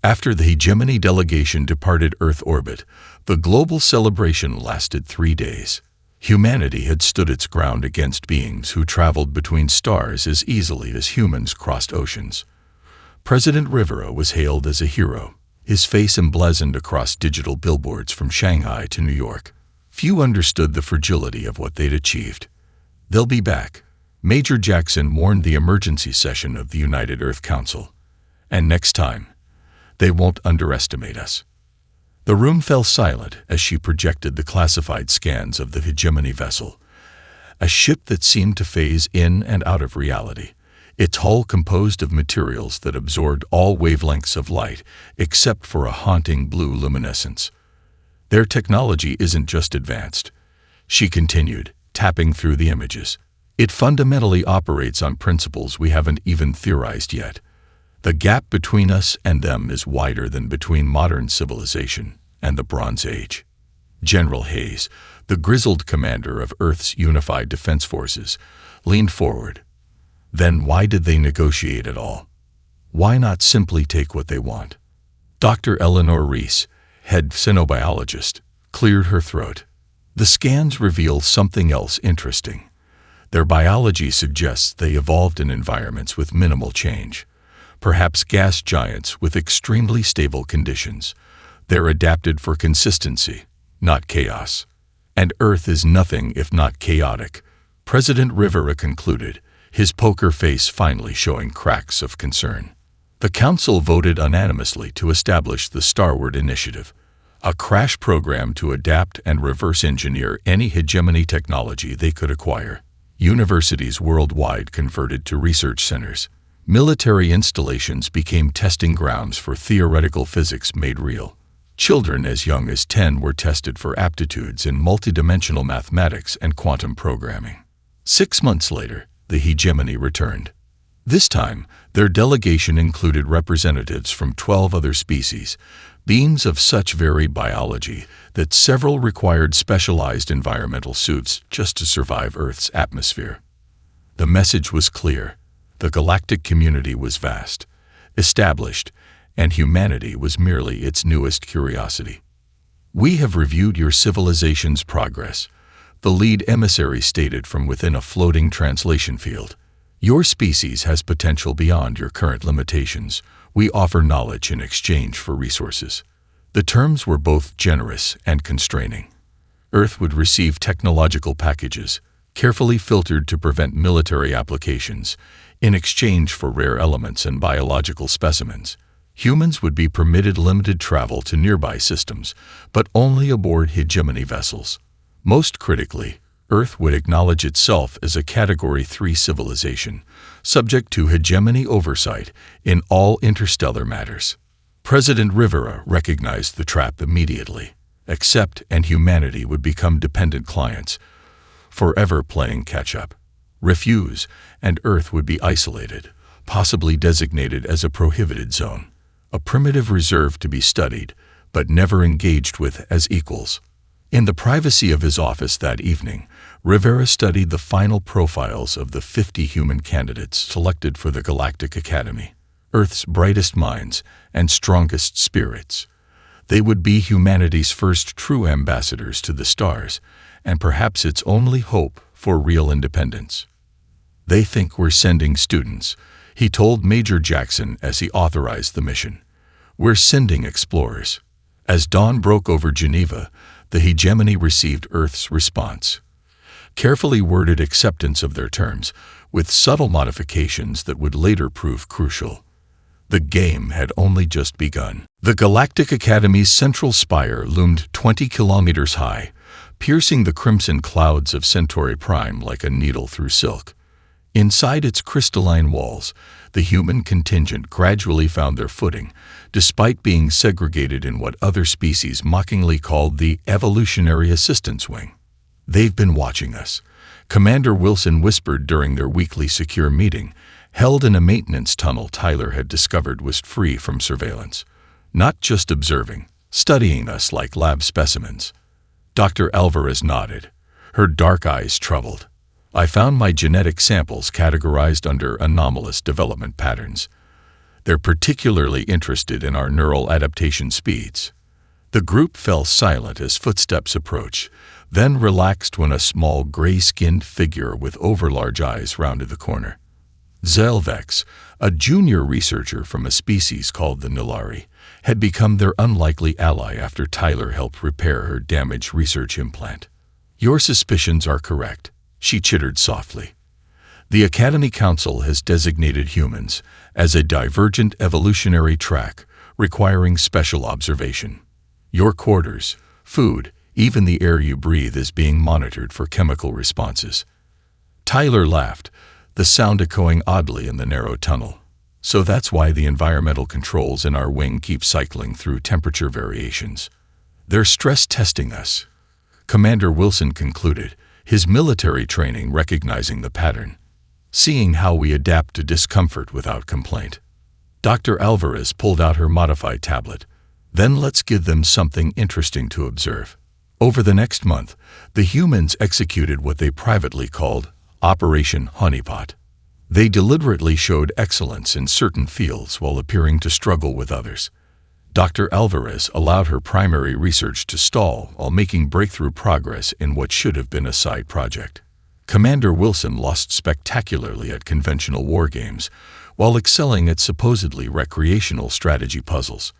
After the hegemony delegation departed Earth orbit, the global celebration lasted 3 days. Humanity had stood its ground against beings who traveled between stars as easily as humans crossed oceans. President Rivera was hailed as a hero, his face emblazoned across digital billboards from Shanghai to New York. Few understood the fragility of what they'd achieved. "They'll be back," Major Jackson warned the emergency session of the United Earth Council. "And next time, they won't underestimate us." The room fell silent as she projected the classified scans of the hegemony vessel, a ship that seemed to phase in and out of reality, its hull composed of materials that absorbed all wavelengths of light except for a haunting blue luminescence. "Their technology isn't just advanced," she continued, tapping through the images. "It fundamentally operates on principles we haven't even theorized yet. The gap between us and them is wider than between modern civilization and the Bronze Age." General Hayes, the grizzled commander of Earth's unified defense forces, leaned forward. "Then why did they negotiate at all? Why not simply take what they want?" Dr. Eleanor Reese, head xenobiologist, cleared her throat. "The scans reveal something else interesting. Their biology suggests they evolved in environments with minimal change. Perhaps gas giants with extremely stable conditions. They're adapted for consistency, not chaos. And Earth is nothing if not chaotic," President Rivera concluded, his poker face finally showing cracks of concern. The Council voted unanimously to establish the Starbound Initiative, a crash program to adapt and reverse engineer any hegemony technology they could acquire. Universities worldwide converted to research centers. Military installations became testing grounds for theoretical physics made real. Children as young as 10 were tested for aptitudes in multidimensional mathematics and quantum programming. 6 months later, the hegemony returned. This time, their delegation included representatives from 12 other species, beings of such varied biology that several required specialized environmental suits just to survive Earth's atmosphere. The message was clear. The galactic community was vast, established, and humanity was merely its newest curiosity. "We have reviewed your civilization's progress," the lead emissary stated from within a floating translation field. "Your species has potential beyond your current limitations. We offer knowledge in exchange for resources." The terms were both generous and constraining. Earth would receive technological packages, carefully filtered to prevent military applications, in exchange for rare elements and biological specimens. Humans would be permitted limited travel to nearby systems, but only aboard hegemony vessels. Most critically, Earth would acknowledge itself as a Category 3 civilization, subject to hegemony oversight in all interstellar matters. President Rivera recognized the trap immediately. Accept and humanity would become dependent clients, forever playing catch-up. Refuse, and Earth would be isolated, possibly designated as a prohibited zone, a primitive reserve to be studied, but never engaged with as equals. In the privacy of his office that evening, Rivera studied the final profiles of the 50 human candidates selected for the Galactic Academy, Earth's brightest minds and strongest spirits. They would be humanity's first true ambassadors to the stars, and perhaps its only hope for real independence. "They think we're sending students," he told Major Jackson as he authorized the mission. "We're sending explorers." As dawn broke over Geneva, the hegemony received Earth's response. Carefully worded acceptance of their terms, with subtle modifications that would later prove crucial. The game had only just begun. The Galactic Academy's central spire loomed 20 kilometers high, piercing the crimson clouds of Centauri Prime like a needle through silk. Inside its crystalline walls, the human contingent gradually found their footing, despite being segregated in what other species mockingly called the Evolutionary Assistance Wing. "They've been watching us," Commander Wilson whispered during their weekly secure meeting, held in a maintenance tunnel Tyler had discovered was free from surveillance. "Not just observing, studying us like lab specimens." Dr. Alvarez nodded, her dark eyes troubled. "I found my genetic samples categorized under anomalous development patterns. They're particularly interested in our neural adaptation speeds. The group fell silent as footsteps approached, then relaxed when a small gray-skinned figure with overlarge eyes rounded the corner. Zelvex, a junior researcher from a species called the Nilari, had become their unlikely ally after Tyler helped repair her damaged research implant. "Your suspicions are correct," she chittered softly. "The Academy Council has designated humans as a divergent evolutionary track requiring special observation. Your quarters, food, even the air you breathe is being monitored for chemical responses." Tyler laughed, the sound echoing oddly in the narrow tunnel. "So that's why the environmental controls in our wing keep cycling through temperature variations. They're stress testing us," Commander Wilson concluded, his military training recognizing the pattern. "Seeing how we adapt to discomfort without complaint." Dr. Alvarez pulled out her modified tablet. "Then let's give them something interesting to observe." Over the next month, the humans executed what they privately called Operation Honeypot. They deliberately showed excellence in certain fields while appearing to struggle with others. Dr. Alvarez allowed her primary research to stall while making breakthrough progress in what should have been a side project. Commander Wilson lost spectacularly at conventional war games, while excelling at supposedly recreational strategy puzzles.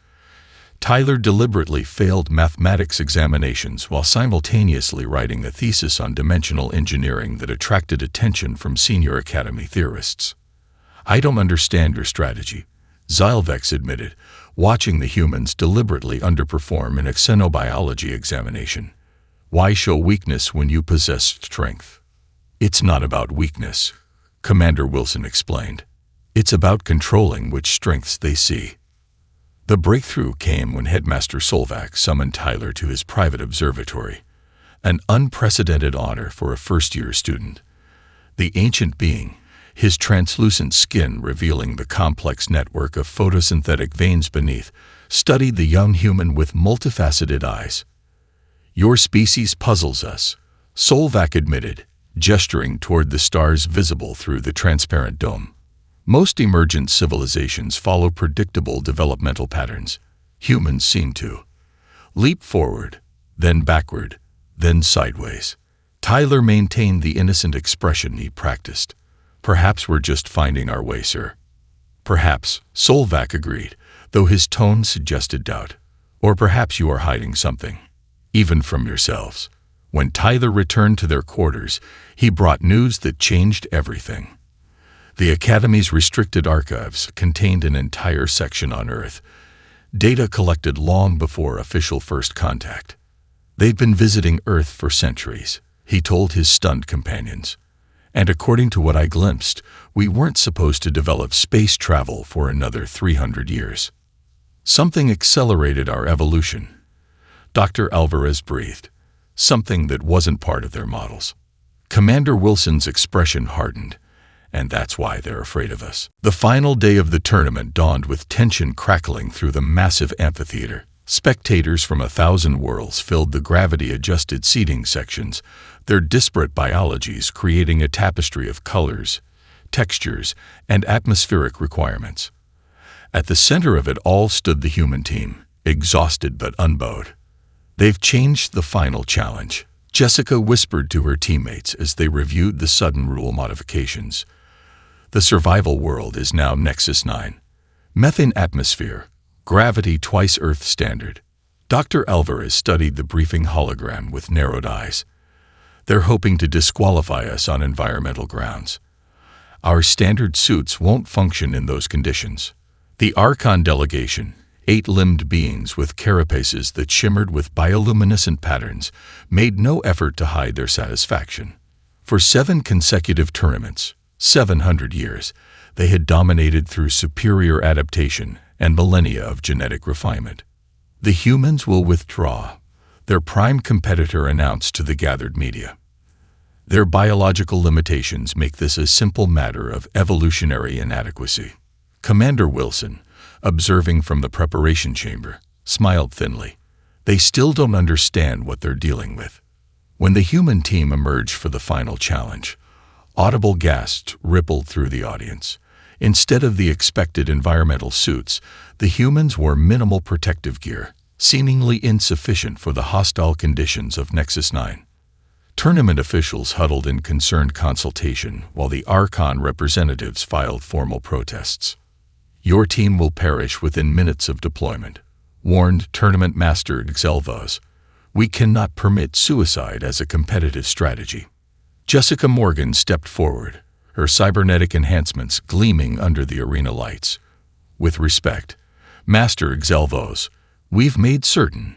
Tyler deliberately failed mathematics examinations while simultaneously writing a thesis on dimensional engineering that attracted attention from senior Academy theorists. "I don't understand your strategy," Zylvex admitted, watching the humans deliberately underperform in a xenobiology examination. "Why show weakness when you possess strength?" "It's not about weakness," Commander Wilson explained. "It's about controlling which strengths they see." The breakthrough came when Headmaster Solvac summoned Tyler to his private observatory, an unprecedented honor for a first-year student. The ancient being, his translucent skin revealing the complex network of photosynthetic veins beneath, studied the young human with multifaceted eyes. "Your species puzzles us," Solvac admitted, gesturing toward the stars visible through the transparent dome. "Most emergent civilizations follow predictable developmental patterns. Humans seem to leap forward, then backward, then sideways." Tyler maintained the innocent expression he practiced. "Perhaps we're just finding our way, sir." "Perhaps," Solvac agreed, though his tone suggested doubt. "Or perhaps you are hiding something, even from yourselves." When Tyler returned to their quarters, he brought news that changed everything. The Academy's restricted archives contained an entire section on Earth, data collected long before official first contact. "They've been visiting Earth for centuries," he told his stunned companions. "And according to what I glimpsed, we weren't supposed to develop space travel for another 300 years. Something accelerated our evolution," Dr. Alvarez breathed. "Something that wasn't part of their models." Commander Wilson's expression hardened. "And that's why they're afraid of us." The final day of the tournament dawned with tension crackling through the massive amphitheater. Spectators from 1,000 worlds filled the gravity-adjusted seating sections, their disparate biologies creating a tapestry of colors, textures, and atmospheric requirements. At the center of it all stood the human team, exhausted but unbowed. "They've changed the final challenge," Jessica whispered to her teammates as they reviewed the sudden rule modifications. "The survival world is now Nexus 9. Methane atmosphere, gravity twice Earth standard." Dr. Alvarez studied the briefing hologram with narrowed eyes. "They're hoping to disqualify us on environmental grounds. Our standard suits won't function in those conditions." The Archon delegation, 8-limbed beings with carapaces that shimmered with bioluminescent patterns, made no effort to hide their satisfaction. For 7 consecutive tournaments, 700 years, they had dominated through superior adaptation and millennia of genetic refinement. "The humans will withdraw," their prime competitor announced to the gathered media. "Their biological limitations make this a simple matter of evolutionary inadequacy." Commander Wilson, observing from the preparation chamber, smiled thinly. "They still don't understand what they're dealing with." When the human team emerged for the final challenge, audible gasps rippled through the audience. Instead of the expected environmental suits, the humans wore minimal protective gear, seemingly insufficient for the hostile conditions of Nexus 9. Tournament officials huddled in concerned consultation while the Archon representatives filed formal protests. "Your team will perish within minutes of deployment," warned Tournament Master Xelvos. "We cannot permit suicide as a competitive strategy." Jessica Morgan stepped forward, her cybernetic enhancements gleaming under the arena lights. "With respect, Master Xelvos, we've made certain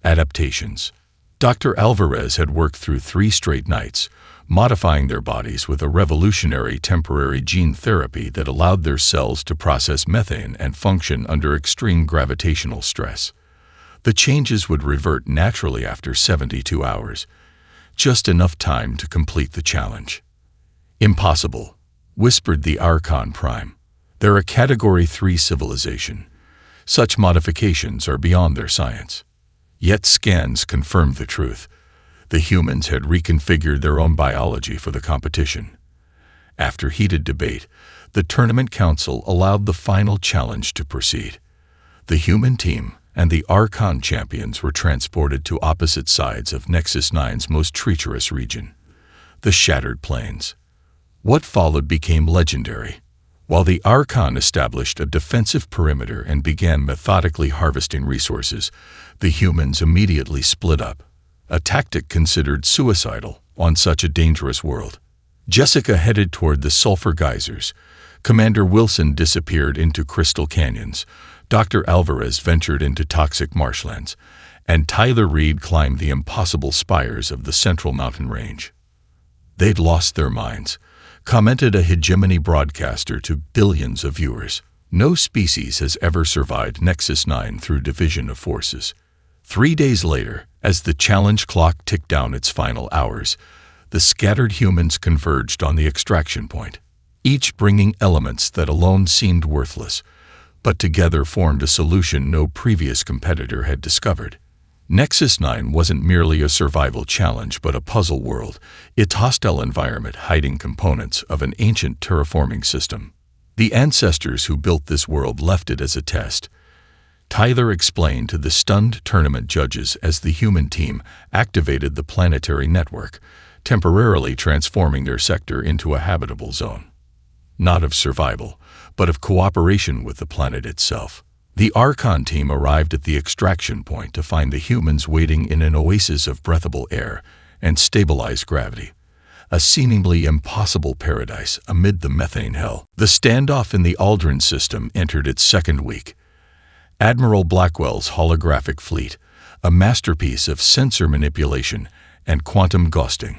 adaptations." Dr. Alvarez had worked through 3 straight nights, modifying their bodies with a revolutionary temporary gene therapy that allowed their cells to process methane and function under extreme gravitational stress. The changes would revert naturally after 72 hours, just enough time to complete the challenge. "Impossible," whispered the Archon Prime. "They're a Category 3 civilization. Such modifications are beyond their science." Yet scans confirmed the truth. The humans had reconfigured their own biology for the competition. After heated debate, the Tournament Council allowed the final challenge to proceed. The human team and the Archon champions were transported to opposite sides of Nexus 9's most treacherous region, the Shattered Plains. What followed became legendary. While the Archon established a defensive perimeter and began methodically harvesting resources, the humans immediately split up, a tactic considered suicidal on such a dangerous world. Jessica headed toward the sulfur geysers. Commander Wilson disappeared into crystal canyons. Dr. Alvarez ventured into toxic marshlands, and Tyler Reed climbed the impossible spires of the Central Mountain Range. "They'd lost their minds," commented a hegemony broadcaster to billions of viewers. "No species has ever survived Nexus 9 through division of forces." 3 days later, as the challenge clock ticked down its final hours, the scattered humans converged on the extraction point, each bringing elements that alone seemed worthless, but together formed a solution no previous competitor had discovered. Nexus 9 wasn't merely a survival challenge but a puzzle world, its hostile environment hiding components of an ancient terraforming system. The ancestors who built this world left it as a test. Tyler explained to the stunned tournament judges as the human team activated the planetary network, temporarily transforming their sector into a habitable zone. Not of survival, but of cooperation with the planet itself. The Archon team arrived at the extraction point to find the humans waiting in an oasis of breathable air and stabilized gravity, a seemingly impossible paradise amid the methane hell. The standoff in the Aldrin system entered its 2nd week. Admiral Blackwell's holographic fleet, a masterpiece of sensor manipulation and quantum ghosting,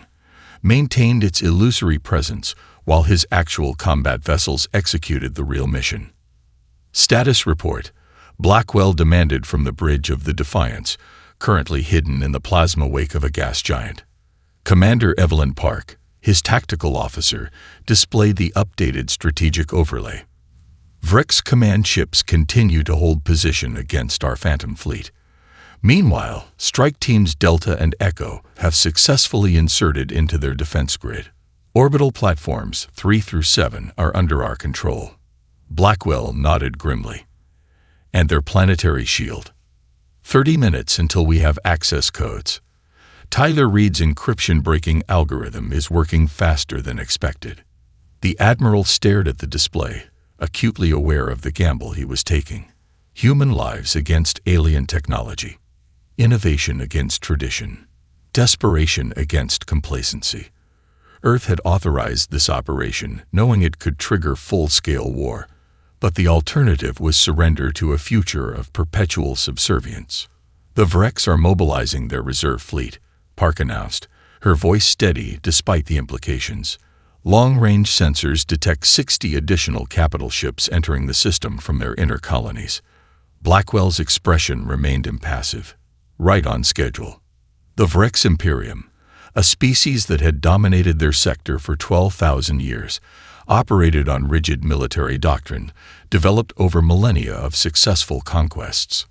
maintained its illusory presence while his actual combat vessels executed the real mission. Status report. Blackwell demanded from the bridge of the Defiance, currently hidden in the plasma wake of a gas giant. Commander Evelyn Park, his tactical officer, displayed the updated strategic overlay. Vrex command ships continue to hold position against our Phantom fleet. Meanwhile, strike teams Delta and Echo have successfully inserted into their defense grid. Orbital platforms 3 through 7 are under our control. Blackwell nodded grimly. And their planetary shield. 30 minutes until we have access codes. Tyler Reed's encryption-breaking algorithm is working faster than expected. The Admiral stared at the display, acutely aware of the gamble he was taking. Human lives against alien technology. Innovation against tradition. Desperation against complacency. Earth had authorized this operation, knowing it could trigger full-scale war, but the alternative was surrender to a future of perpetual subservience. "The Vrex are mobilizing their reserve fleet," Park announced, her voice steady despite the implications. Long-range sensors detect 60 additional capital ships entering the system from their inner colonies. Blackwell's expression remained impassive. Right on schedule. The Vrex Imperium, a species that had dominated their sector for 12,000 years, operated on rigid military doctrine, developed over millennia of successful conquests.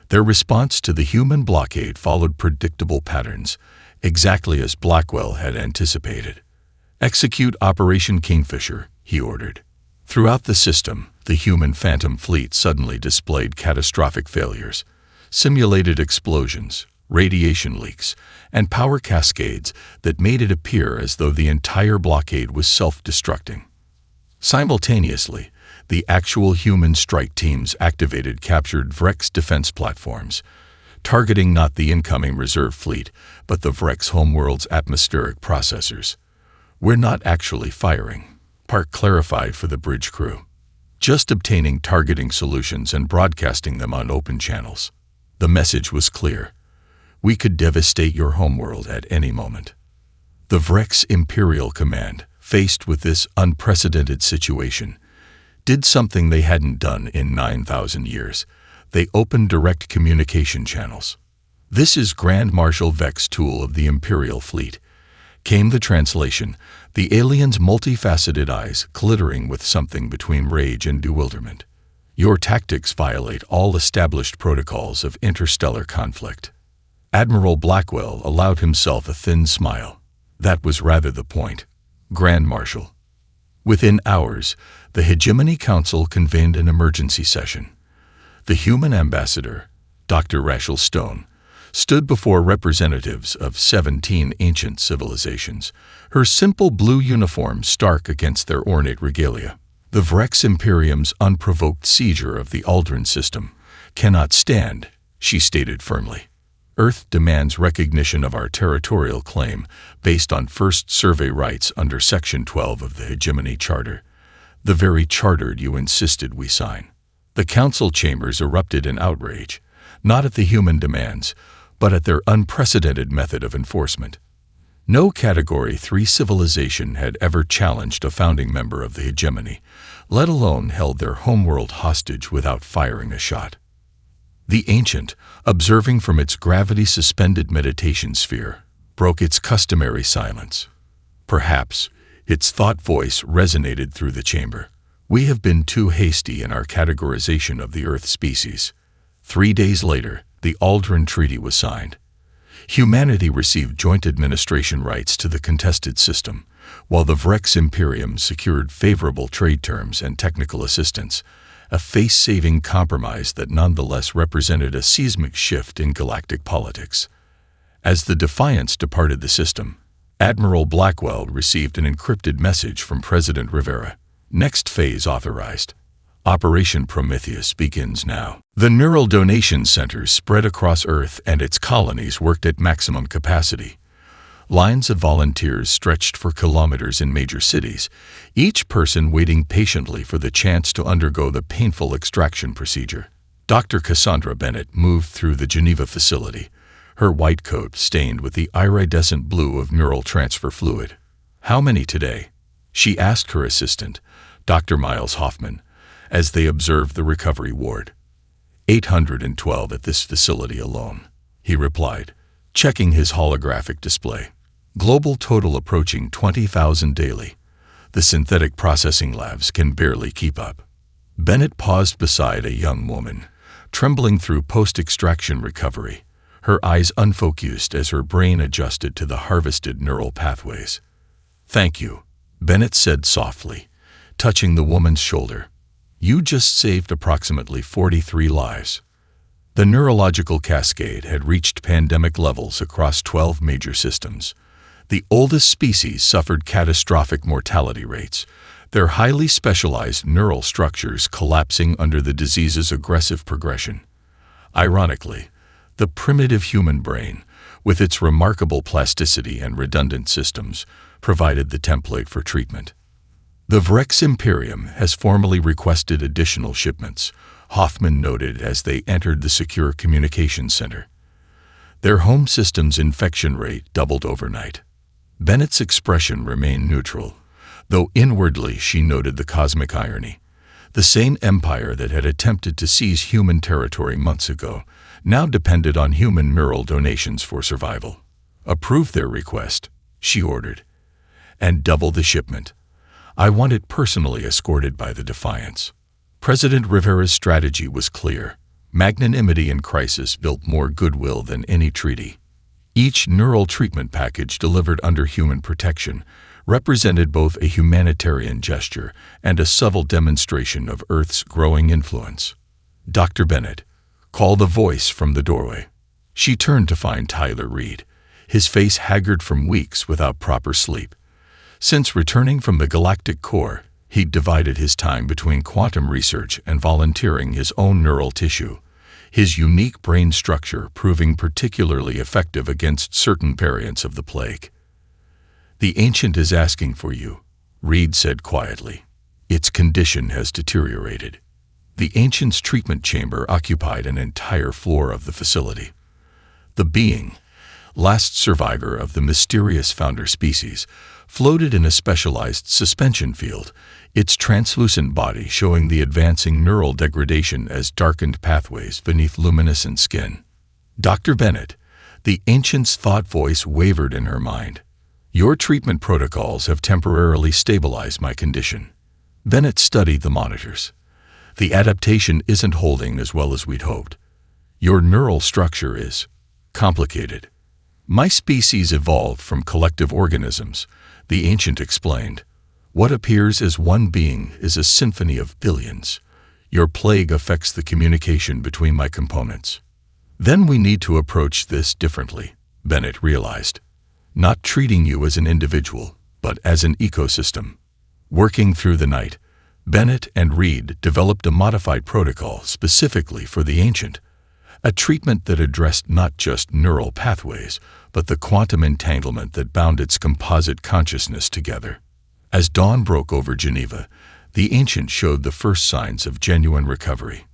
Their response to the human blockade followed predictable patterns, exactly as Blackwell had anticipated. "Execute Operation Kingfisher," he ordered. Throughout the system, the human Phantom Fleet suddenly displayed catastrophic failures, simulated explosions, radiation leaks, and power cascades that made it appear as though the entire blockade was self-destructing. Simultaneously, the actual human strike teams activated captured Vrek's defense platforms, targeting not the incoming reserve fleet, but the Vrek's homeworld's atmospheric processors. "We're not actually firing," Park clarified for the bridge crew. "Just obtaining targeting solutions and broadcasting them on open channels." The message was clear. "We could devastate your homeworld at any moment." The Vrek's Imperial Command, faced with this unprecedented situation, did something they hadn't done in 9,000 years. They opened direct communication channels. "This is Grand Marshal Vek's tool of the Imperial Fleet," came the translation, the alien's multifaceted eyes glittering with something between rage and bewilderment. "Your tactics violate all established protocols of interstellar conflict." Admiral Blackwell allowed himself a thin smile. "That was rather the point, Grand Marshal." Within hours, the Hegemony Council convened an emergency session. The human ambassador, Dr. Rachel Stone, stood before representatives of 17 ancient civilizations, her simple blue uniform stark against their ornate regalia. "The Vrek's Imperium's unprovoked seizure of the Aldrin system cannot stand," she stated firmly. "Earth demands recognition of our territorial claim based on first survey rights under Section 12 of the Hegemony Charter, the very charter you insisted we sign." The council chambers erupted in outrage, not at the human demands, but at their unprecedented method of enforcement. No Category 3 civilization had ever challenged a founding member of the hegemony, let alone held their homeworld hostage without firing a shot. The Ancient, observing from its gravity-suspended meditation sphere, broke its customary silence. Perhaps its thought voice resonated through the chamber. "We have been too hasty in our categorization of the Earth species." 3 days later, the Aldrin Treaty was signed. Humanity received joint administration rights to the contested system, while the Vrek's Imperium secured favorable trade terms and technical assistance, a face-saving compromise that nonetheless represented a seismic shift in galactic politics. As the Defiance departed the system, Admiral Blackwell received an encrypted message from President Rivera. "Next phase authorized. Operation Prometheus begins now." The neural donation centers spread across Earth and its colonies worked at maximum capacity. Lines of volunteers stretched for kilometers in major cities, each person waiting patiently for the chance to undergo the painful extraction procedure. Dr. Cassandra Bennett moved through the Geneva facility, her white coat stained with the iridescent blue of neural transfer fluid. "How many today?" she asked her assistant, Dr. Miles Hoffman, as they observed the recovery ward. 812 at this facility alone," he replied, checking his holographic display. "Global total approaching 20,000 daily. The synthetic processing labs can barely keep up." Bennett paused beside a young woman, trembling through post-extraction recovery, her eyes unfocused as her brain adjusted to the harvested neural pathways. "Thank you," Bennett said softly, touching the woman's shoulder. "You just saved approximately 43 lives." The neurological cascade had reached pandemic levels across 12 major systems. The oldest species suffered catastrophic mortality rates, their highly specialized neural structures collapsing under the disease's aggressive progression. Ironically, the primitive human brain, with its remarkable plasticity and redundant systems, provided the template for treatment. "The Vrek's Imperium has formally requested additional shipments," Hoffman noted as they entered the secure communications center. Their home system's infection rate doubled overnight. Bennett's expression remained neutral, though inwardly she noted the cosmic irony. The same empire that had attempted to seize human territory months ago now depended on human neural donations for survival. "Approve their request," she ordered, "and double the shipment. I want it personally escorted by the Defiance." President Rivera's strategy was clear. Magnanimity in crisis built more goodwill than any treaty. Each neural treatment package delivered under human protection represented both a humanitarian gesture and a subtle demonstration of Earth's growing influence. "Dr. Bennett," called a voice from the doorway. She turned to find Tyler Reed, his face haggard from weeks without proper sleep. Since returning from the Galactic core, he'd divided his time between quantum research and volunteering his own neural tissue, his unique brain structure proving particularly effective against certain variants of the plague. "The Ancient is asking for you," Reed said quietly. "Its condition has deteriorated." The Ancient's treatment chamber occupied an entire floor of the facility. The being, last survivor of the mysterious founder species, floated in a specialized suspension field, its translucent body showing the advancing neural degradation as darkened pathways beneath luminescent skin. "Dr. Bennett," the Ancient's thought voice wavered in her mind. "Your treatment protocols have temporarily stabilized my condition." Bennett studied the monitors. "The adaptation isn't holding as well as we'd hoped. Your neural structure is complicated." "My species evolved from collective organisms," the Ancient explained. "What appears as one being is a symphony of billions. Your plague affects the communication between my components." "Then we need to approach this differently," Bennett realized. "Not treating you as an individual, but as an ecosystem." Working through the night, Bennett and Reed developed a modified protocol specifically for the Ancient, a treatment that addressed not just neural pathways, but the quantum entanglement that bound its composite consciousness together. As dawn broke over Geneva, the Ancient showed the first signs of genuine recovery.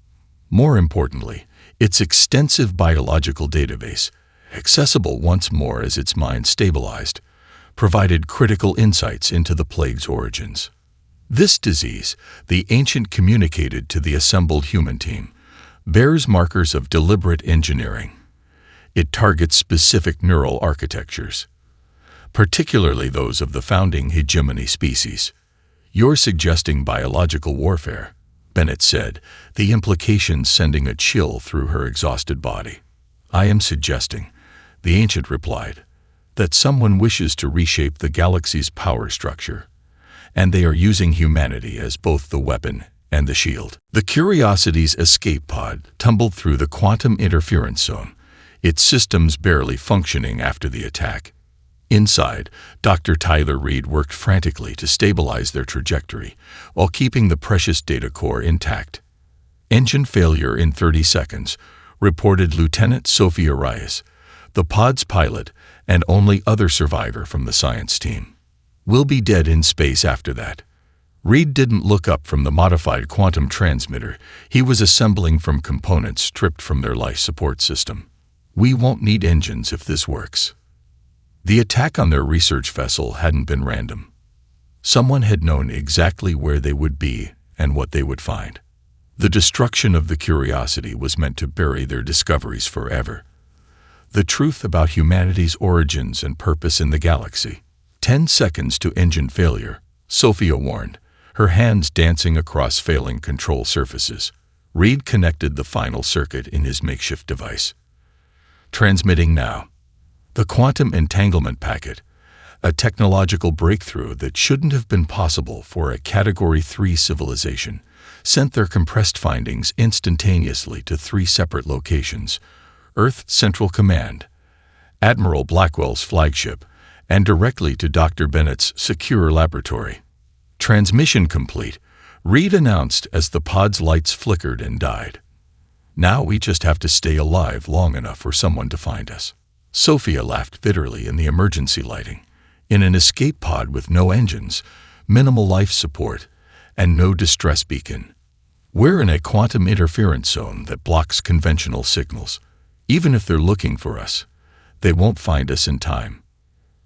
More importantly, its extensive biological database, accessible once more as its mind stabilized, provided critical insights into the plague's origins. This disease, the Ancient communicated to the assembled human team, bears markers of deliberate engineering. It targets specific neural architectures, particularly those of the founding hegemony species. "You're suggesting biological warfare," Bennett said, the implications sending a chill through her exhausted body. "I am suggesting," the Ancient replied, "that someone wishes to reshape the galaxy's power structure, and they are using humanity as both the weapon and the shield." The Curiosity's escape pod tumbled through the quantum interference zone, its systems barely functioning after the attack. Inside, Dr. Tyler Reed worked frantically to stabilize their trajectory while keeping the precious data core intact. "Engine failure in 30 seconds, reported Lieutenant Sophia Reyes, the pod's pilot and only other survivor from the science team. We'll be dead in space after that." Reed didn't look up from the modified quantum transmitter he was assembling from components stripped from their life support system. "We won't need engines if this works." The attack on their research vessel hadn't been random. Someone had known exactly where they would be and what they would find. The destruction of the Curiosity was meant to bury their discoveries forever. The truth about humanity's origins and purpose in the galaxy. 10 seconds to engine failure, Sophia warned, her hands dancing across failing control surfaces. Reed connected the final circuit in his makeshift device. "Transmitting now." The quantum entanglement packet, a technological breakthrough that shouldn't have been possible for a Category 3 civilization, sent their compressed findings instantaneously to 3 separate locations: Earth Central Command, Admiral Blackwell's flagship, and directly to Dr. Bennett's secure laboratory. "Transmission complete," Reed announced as the pod's lights flickered and died. "Now we just have to stay alive long enough for someone to find us." Sophia laughed bitterly in the emergency lighting. In an escape pod with no engines, minimal life support, and no distress beacon. "We're in a quantum interference zone that blocks conventional signals. Even if they're looking for us, they won't find us in time."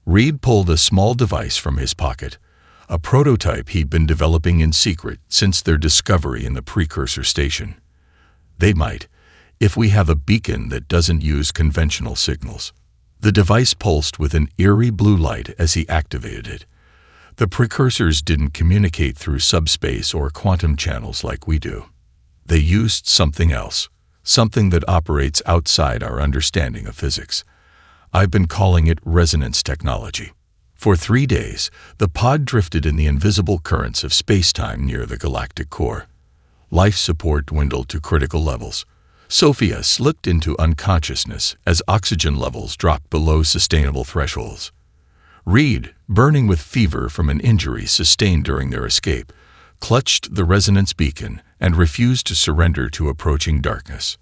Reed pulled a small device from his pocket, a prototype he'd been developing in secret since their discovery in the precursor station. "They might, if we have a beacon that doesn't use conventional signals." The device pulsed with an eerie blue light as he activated it. "The precursors didn't communicate through subspace or quantum channels like we do. They used something else, something that operates outside our understanding of physics. I've been calling it resonance technology." For 3 days, the pod drifted in the invisible currents of space-time near the galactic core. Life support dwindled to critical levels. Sophia slipped into unconsciousness as oxygen levels dropped below sustainable thresholds. Reed, burning with fever from an injury sustained during their escape, clutched the resonance beacon and refused to surrender to approaching darkness.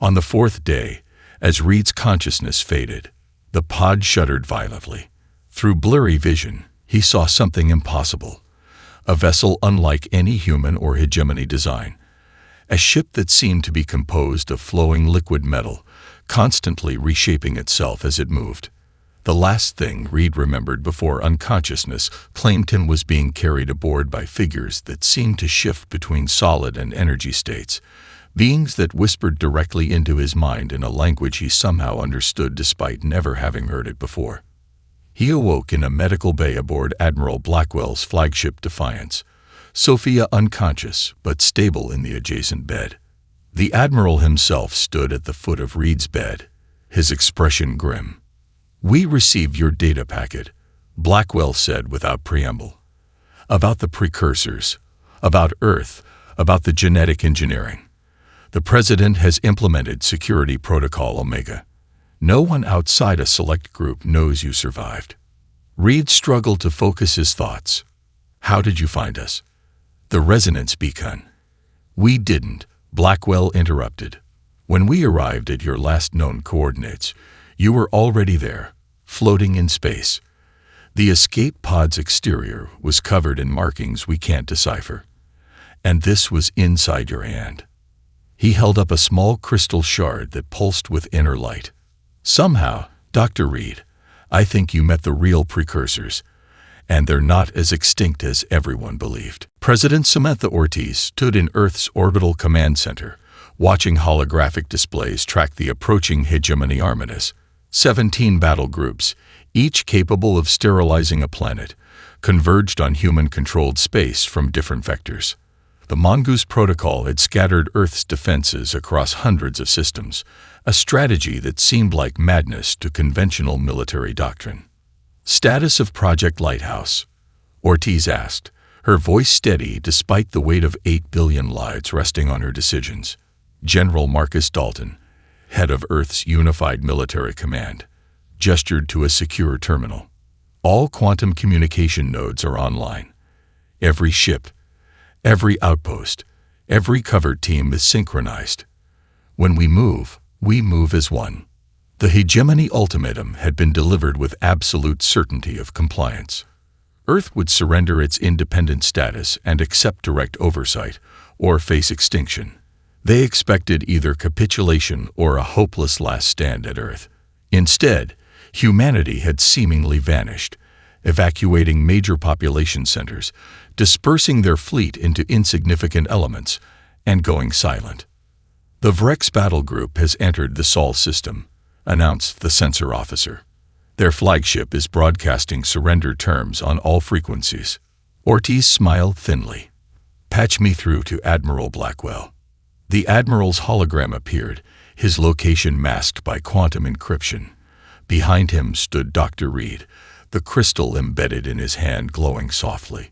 On the 4th day, as Reed's consciousness faded, the pod shuddered violently. Through blurry vision, he saw something impossible. A vessel unlike any human or hegemony design. A ship that seemed to be composed of flowing liquid metal, constantly reshaping itself as it moved. The last thing Reed remembered before unconsciousness claimed him was being carried aboard by figures that seemed to shift between solid and energy states, beings that whispered directly into his mind in a language he somehow understood despite never having heard it before. He awoke in a medical bay aboard Admiral Blackwell's flagship Defiance, Sophia unconscious but stable in the adjacent bed. The Admiral himself stood at the foot of Reed's bed, his expression grim. "We received your data packet," Blackwell said without preamble. "About the precursors, about Earth, about the genetic engineering. The President has implemented Security Protocol Omega. No one outside a select group knows you survived." Reed struggled to focus his thoughts. "How did you find us?" "The resonance beacon." "We didn't," Blackwell interrupted. "When we arrived at your last known coordinates, you were already there, floating in space. The escape pod's exterior was covered in markings we can't decipher. And this was inside your hand." He held up a small crystal shard that pulsed with inner light. "Somehow, Dr. Reed, I think you met the real precursors, and they're not as extinct as everyone believed." President Samantha Ortiz stood in Earth's orbital command center, watching holographic displays track the approaching hegemony armades. 17 battle groups, each capable of sterilizing a planet, converged on human-controlled space from different vectors. The Mongoose Protocol had scattered Earth's defenses across hundreds of systems, a strategy that seemed like madness to conventional military doctrine. "Status of Project Lighthouse?" Ortiz asked, her voice steady despite the weight of 8 billion lives resting on her decisions. General Marcus Dalton, head of Earth's Unified Military Command, gestured to a secure terminal. "All quantum communication nodes are online. Every ship, every outpost, every covered team is synchronized. When we move as one." The hegemony ultimatum had been delivered with absolute certainty of compliance. Earth would surrender its independent status and accept direct oversight, or face extinction. They expected either capitulation or a hopeless last stand at Earth. Instead, humanity had seemingly vanished, evacuating major population centers, dispersing their fleet into insignificant elements, and going silent. "The Vrex battle group has entered the Sol system," announced the sensor officer. "Their flagship is broadcasting surrender terms on all frequencies." Ortiz smiled thinly. "Patch me through to Admiral Blackwell." The Admiral's hologram appeared, his location masked by quantum encryption. Behind him stood Dr. Reed, the crystal embedded in his hand glowing softly.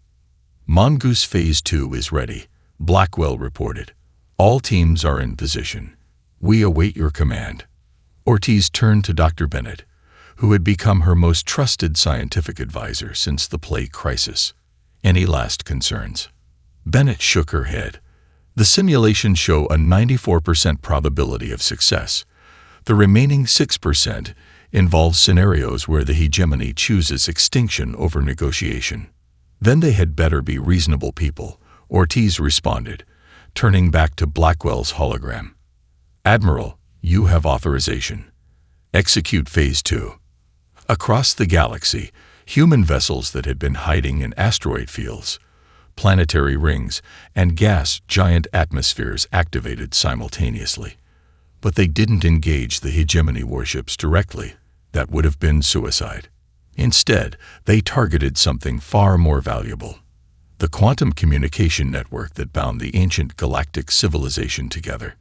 "Mongoose Phase 2 is ready," Blackwell reported. "All teams are in position. We await your command." Ortiz turned to Dr. Bennett, who had become her most trusted scientific advisor since the plague crisis. "Any last concerns?" Bennett shook her head. "The simulations show a 94% probability of success. The remaining 6% involves scenarios where the hegemony chooses extinction over negotiation." "Then they had better be reasonable people," Ortiz responded, turning back to Blackwell's hologram. "Admiral, you have authorization. Execute Phase 2. Across the galaxy, human vessels that had been hiding in asteroid fields, planetary rings, and gas giant atmospheres activated simultaneously. But they didn't engage the hegemony warships directly. That would have been suicide. Instead, they targeted something far more valuable: the quantum communication network that bound the ancient galactic civilization together.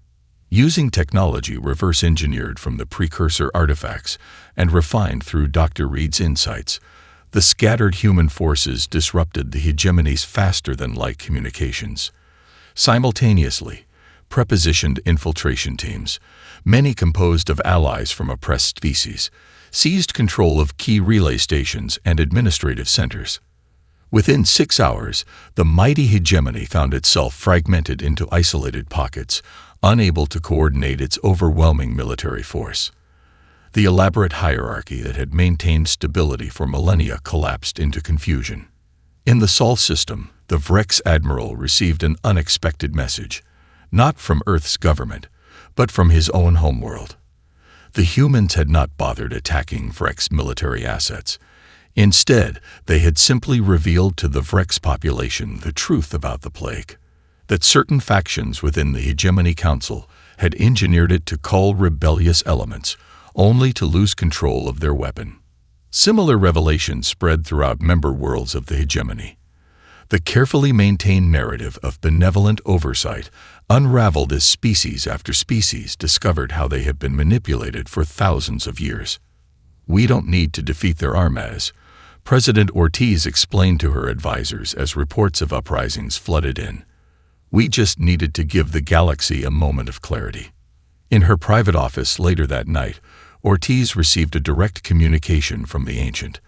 Using technology reverse-engineered from the precursor artifacts and refined through Dr. Reed's insights, The scattered human forces disrupted the hegemony's faster-than-light communications. Simultaneously, prepositioned infiltration teams, many composed of allies from oppressed species, seized control of key relay stations and administrative centers. Within 6 hours, the mighty hegemony found itself fragmented into isolated pockets, unable to coordinate its overwhelming military force. The elaborate hierarchy that had maintained stability for millennia collapsed into confusion. In the Sol system, the Vrex admiral received an unexpected message, not from Earth's government, but from his own homeworld. The humans had not bothered attacking Vrex military assets. Instead, they had simply revealed to the Vrex population the truth about the plague, that certain factions within the Hegemony Council had engineered it to cull rebellious elements, only to lose control of their weapon. Similar revelations spread throughout member worlds of the Hegemony. The carefully maintained narrative of benevolent oversight unraveled as species after species discovered how they have been manipulated for thousands of years. "We don't need to defeat their armées," President Ortiz explained to her advisors as reports of uprisings flooded in. "We just needed to give the galaxy a moment of clarity." In her private office later that night, Ortiz received a direct communication from the Ancient,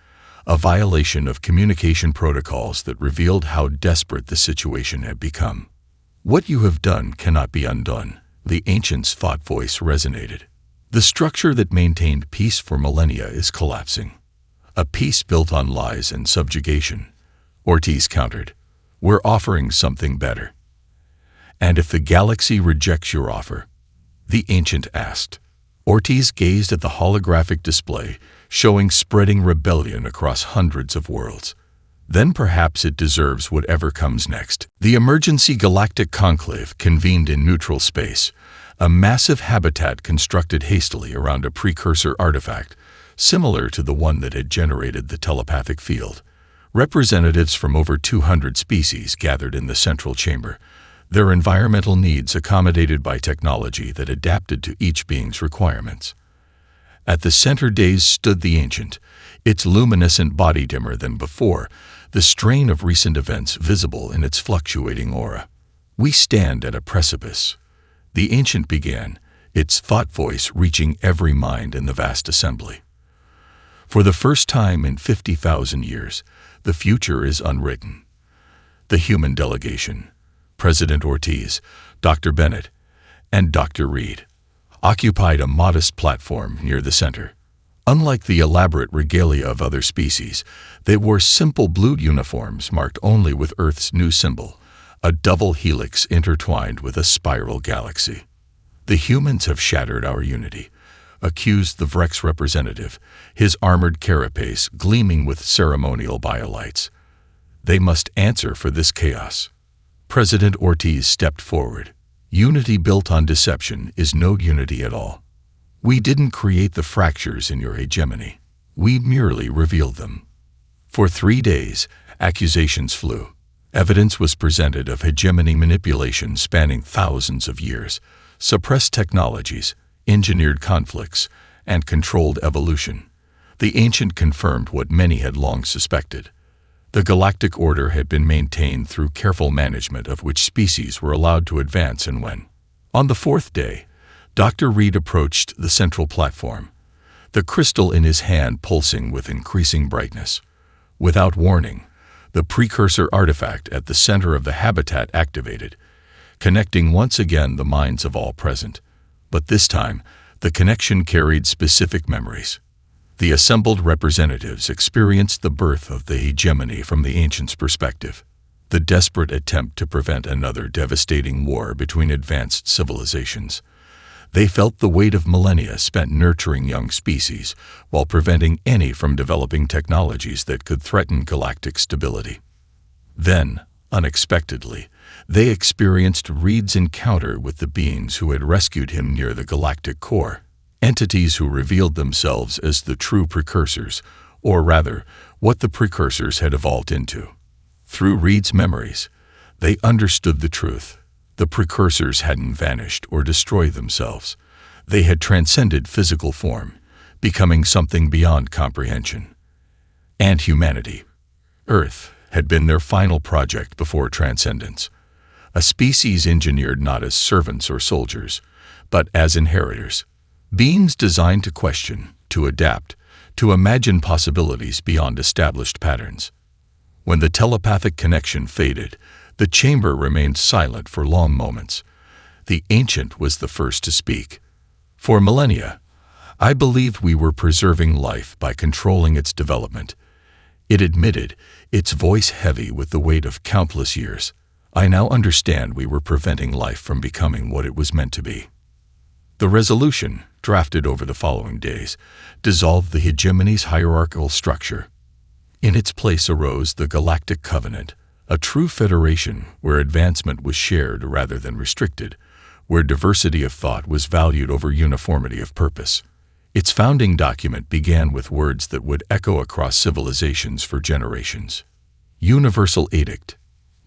a violation of communication protocols that revealed how desperate the situation had become. "What you have done cannot be undone," the Ancient's thought voice resonated. "The structure that maintained peace for millennia is collapsing. A peace built on lies and subjugation," Ortiz countered. "We're offering something better." "And if the galaxy rejects your offer?" the Ancient asked. Ortiz gazed at the holographic display, showing spreading rebellion across hundreds of worlds. "Then perhaps it deserves whatever comes next." The emergency galactic conclave convened in neutral space, a massive habitat constructed hastily around a precursor artifact, similar to the one that had generated the telepathic field. Representatives from over 200 species gathered in the central chamber, their environmental needs accommodated by technology that adapted to each being's requirements. At the center dais stood the Ancient, its luminescent body dimmer than before, the strain of recent events visible in its fluctuating aura. "We stand at a precipice," the Ancient began, its thought voice reaching every mind in the vast assembly. "For the first time in 50,000 years, the future is unwritten." The human delegation, President Ortiz, Dr. Bennett, and Dr. Reed, occupied a modest platform near the center. Unlike the elaborate regalia of other species, they wore simple blue uniforms marked only with Earth's new symbol, a double helix intertwined with a spiral galaxy. "The humans have shattered our unity," accused the Vrex representative, his armored carapace gleaming with ceremonial biolights. "They must answer for this chaos." President Ortiz stepped forward. "Unity built on deception is no unity at all. We didn't create the fractures in your hegemony. We merely revealed them." For 3 days, accusations flew. Evidence was presented of hegemony manipulation spanning thousands of years, suppressed technologies, engineered conflicts, and controlled evolution. The Ancient confirmed what many had long suspected. The galactic order had been maintained through careful management of which species were allowed to advance and when. On the 4th day, Dr. Reed approached the central platform, the crystal in his hand pulsing with increasing brightness. Without warning, the precursor artifact at the center of the habitat activated, connecting once again the minds of all present. But this time, the connection carried specific memories. The assembled representatives experienced the birth of the hegemony from the Ancient's perspective, the desperate attempt to prevent another devastating war between advanced civilizations. They felt the weight of millennia spent nurturing young species while preventing any from developing technologies that could threaten galactic stability. Then, unexpectedly, they experienced Reed's encounter with the beings who had rescued him near the galactic core. Entities who revealed themselves as the true precursors, or rather, what the precursors had evolved into. Through Reed's memories, they understood the truth. The precursors hadn't vanished or destroyed themselves. They had transcended physical form, becoming something beyond comprehension. and humanity. Earth had been their final project before transcendence, a species engineered not as servants or soldiers, but as inheritors, beings designed to question, to adapt, to imagine possibilities beyond established patterns. When the telepathic connection faded, the chamber remained silent for long moments. The ancient was the first to speak. For millennia, I believed we were preserving life by controlling its development. It admitted, its voice heavy with the weight of countless years. I now understand we were preventing life from becoming what it was meant to be. The resolution, drafted over the following days, dissolved the hegemony's hierarchical structure. In its place arose the Galactic Covenant, a true federation where advancement was shared rather than restricted, where diversity of thought was valued over uniformity of purpose. Its founding document began with words that would echo across civilizations for generations. Universal Edict: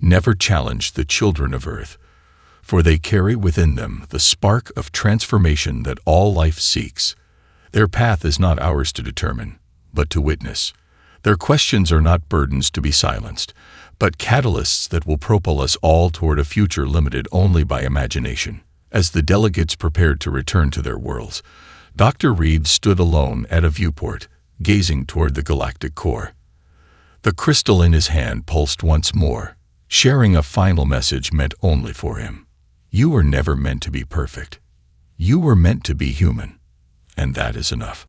never challenge the children of Earth, for they carry within them the spark of transformation that all life seeks. Their path is not ours to determine, but to witness. Their questions are not burdens to be silenced, but catalysts that will propel us all toward a future limited only by imagination. As the delegates prepared to return to their worlds, Dr. Reed stood alone at a viewport, gazing toward the galactic core. The crystal in his hand pulsed once more, sharing a final message meant only for him. You were never meant to be perfect. You were meant to be human, and that is enough.